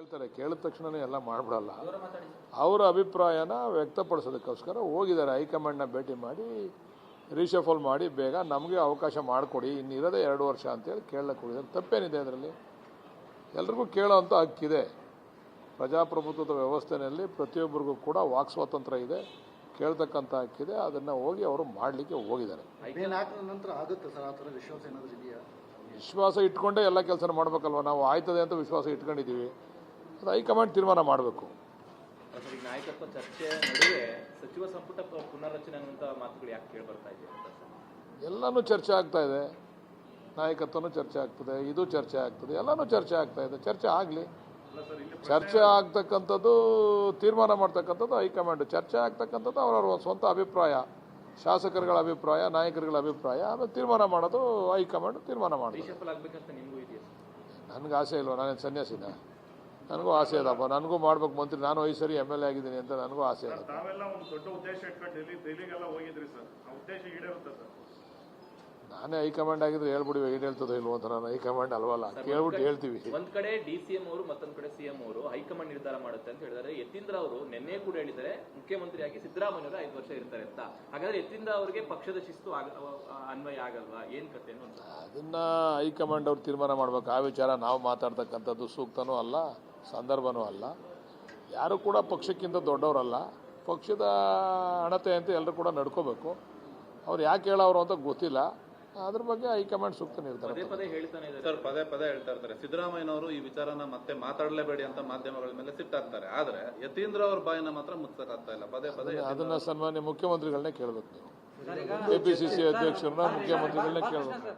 ಕೇಳ್ತಾರೆ, ಕೇಳಿದ ತಕ್ಷಣನೇ ಎಲ್ಲ ಮಾಡ್ಬಿಡಲ್ಲ. ಅವರ ಅಭಿಪ್ರಾಯನ ವ್ಯಕ್ತಪಡಿಸೋದಕ್ಕೋಸ್ಕರ ಹೋಗಿದ್ದಾರೆ, ಹೈಕಮಾಂಡ್ನ ಭೇಟಿ ಮಾಡಿ ರೀಶಫಲ್ ಮಾಡಿ ಬೇಗ ನಮಗೆ ಅವಕಾಶ ಮಾಡಿಕೊಡಿ, ಇನ್ನಿರೋದೇ 2 ವರ್ಷ ಅಂತೇಳಿ ಕೇಳಕ್ಕೆ ಹೋಗಿದ್ದಾರೆ. ತಪ್ಪೇನಿದೆ ಅದರಲ್ಲಿ? ಎಲ್ರಿಗೂ ಕೇಳೋವಂಥ ಹಕ್ಕಿದೆ. ಪ್ರಜಾಪ್ರಭುತ್ವದ ವ್ಯವಸ್ಥೆಯಲ್ಲಿ ಪ್ರತಿಯೊಬ್ಬರಿಗೂ ಕೂಡ ವಾಕ್ ಸ್ವಾತಂತ್ರ್ಯ ಇದೆ, ಕೇಳ್ತಕ್ಕಂಥ ಹಕ್ಕಿದೆ. ಅದನ್ನು ಹೋಗಿ ಅವರು ಮಾಡಲಿಕ್ಕೆ ಹೋಗಿದ್ದಾರೆ. ವಿಶ್ವಾಸ ಇಟ್ಕೊಂಡೇ ಎಲ್ಲ ಕೆಲಸ ಮಾಡಬೇಕಲ್ವ. ನಾವು ಆಯ್ತದೆ ಅಂತ ವಿಶ್ವಾಸ ಇಟ್ಕೊಂಡಿದ್ದೀವಿ, ಅದು ಹೈಕಮಾಂಡ್ ತೀರ್ಮಾನ ಮಾಡಬೇಕು. ನಾಯಕತ್ವ ಚರ್ಚೆ ನಡುವೆ ಸಚಿವ ಸಂಪುಟ ಪುನರ್ರಚನೆ ಅನ್ನುವಂಥ ಮಾತುಗಳು ಯಾಕೆ ಕೇಳಿ ಬರ್ತಾ ಇದೆ? ಎಲ್ಲನೂ ಚರ್ಚೆ ಆಗ್ತಾ ಇದೆ, ನಾಯಕತ್ವನೂ ಚರ್ಚೆ ಆಗ್ತದೆ, ಇದು ಚರ್ಚೆ ಆಗ್ತದೆ, ಎಲ್ಲನೂ ಚರ್ಚೆ ಆಗ್ತಾ ಇದೆ. ಚರ್ಚೆ ಆಗಲಿ. ಚರ್ಚೆ ಆಗ್ತಕ್ಕಂಥದ್ದು, ತೀರ್ಮಾನ ಮಾಡ್ತಕ್ಕಂಥದ್ದು ಹೈಕಮಾಂಡ್. ಚರ್ಚೆ ಆಗ್ತಕ್ಕಂಥದ್ದು ಅವರವರ ಸ್ವಂತ ಅಭಿಪ್ರಾಯ, ಶಾಸಕರುಗಳ ಅಭಿಪ್ರಾಯ, ನಾಯಕರುಗಳ ಅಭಿಪ್ರಾಯ. ಆಮೇಲೆ ತೀರ್ಮಾನ ಮಾಡೋದು ಹೈಕಮಾಂಡ್ ತೀರ್ಮಾನ ಮಾಡೋದು. ನನಗೆ ಆಸೆ ಇಲ್ವ? ನಾನೇನು ಸನ್ಯಾಸಿನ? ನನಗೂ ಆಸೆ ಇದಪ್ಪ, ನನಗೂ ಮಾಡ್ಬೇಕು ಮಂತ್ರಿ. ನಾನು 5 ಸರಿ MLA ಆಗಿದ್ದೀನಿ ಅಂತ ನನಗೂ ಆಸೆ ಇದೆ. ನಾನೇ ಹೈಕಮಾಂಡ್ ಆಗಿದ್ರೆ ಹೇಳ್ಬಿಡಿವಿ, ಏನು ಹೇಳ್ತದೋ ಇಲ್ವೋ ಅಂತ. ನಾನು ಹೈಕಮಾಂಡ್ ಅಲ್ವಲ್ಲ, ಕೇಳ್ಬಿಟ್ಟು ಹೇಳ್ತೀವಿ. ಒಂದ್ ಕಡೆ DCM ಅವರು ಮತ್ತೊಂದ್ ಕಡೆ CM ಅವರು ಹೈಕಮಾಂಡ್ ನಿರ್ಧಾರ ಮಾಡುತ್ತೆ ಅಂತ ಹೇಳಿದ್ದಾರೆ. ಯತೀಂದ್ರ ಅವರು ನಿನ್ನೆ ಕೂಡ ಹೇಳಿದ್ದಾರೆ ಮುಖ್ಯಮಂತ್ರಿಯಾಗಿ ಸಿದ್ದರಾಮಯ್ಯ ಅವರು 5 ವರ್ಷ ಇರ್ತಾರೆ ಅಂತ. ಹಾಗಾದ್ರೆ ಯತೀಂದ್ರ ಅವರಿಗೆ ಪಕ್ಷದ ಶಿಸ್ತು ಅನ್ವಯ ಆಗಲ್ವಾ? ಏನ್ ಕತೆ ಅಂತ ಅದನ್ನ ಹೈಕಮಾಂಡ್ ಅವ್ರು ತೀರ್ಮಾನ ಮಾಡ್ಬೇಕು. ಆ ವಿಚಾರ ನಾವು ಮಾತಾಡ್ತಕ್ಕಂಥದ್ದು ಸೂಕ್ತನೂ ಅಲ್ಲ, ಸಂದರ್ಭನೂ ಅಲ್ಲ. ಯಾರು ಕೂಡ ಪಕ್ಷಕ್ಕಿಂತ ದೊಡ್ಡವರಲ್ಲ, ಪಕ್ಷದ ಹಣತೆ ಅಂತ ಎಲ್ಲರೂ ಕೂಡ ನಡ್ಕೋಬೇಕು. ಅವ್ರು ಯಾಕೆ ಹೇಳೋರು ಅಂತ ಗೊತ್ತಿಲ್ಲ. ಅದ್ರ ಬಗ್ಗೆ ಹೈಕಮಾಂಡ್ ಸೂಕ್ತ ನಿರ್ಧಾರ. ಸರ್, ಪದೇ ಹೇಳ್ತಾ ಇರ್ತಾರೆ ಸಿದ್ದರಾಮಯ್ಯನವರು ಈ ವಿಚಾರನ ಮತ್ತೆ ಮಾತಾಡಲೇಬೇಡಿ ಅಂತ ಮಾಧ್ಯಮಗಳ ಮೇಲೆ ಸಿಟ್ಟಾಗ್ತಾರೆ. ಆದ್ರೆ ಯತೀಂದ್ರ ಅವ್ರ ಬಾಯಿನ ಮಾತ್ರ ಮುಚ್ಚಕ್ಕಾಗ್ತಾ ಇಲ್ಲ. ಪದೇ ಅದನ್ನ ಸನ್ಮಾನ್ಯ ಮುಖ್ಯಮಂತ್ರಿಗಳನ್ನೇ ಕೇಳಬೇಕು. ನೀವು KPCC ಅಧ್ಯಕ್ಷರನ್ನ, ಮುಖ್ಯಮಂತ್ರಿಗಳನ್ನೇ ಕೇಳಬೇಕು.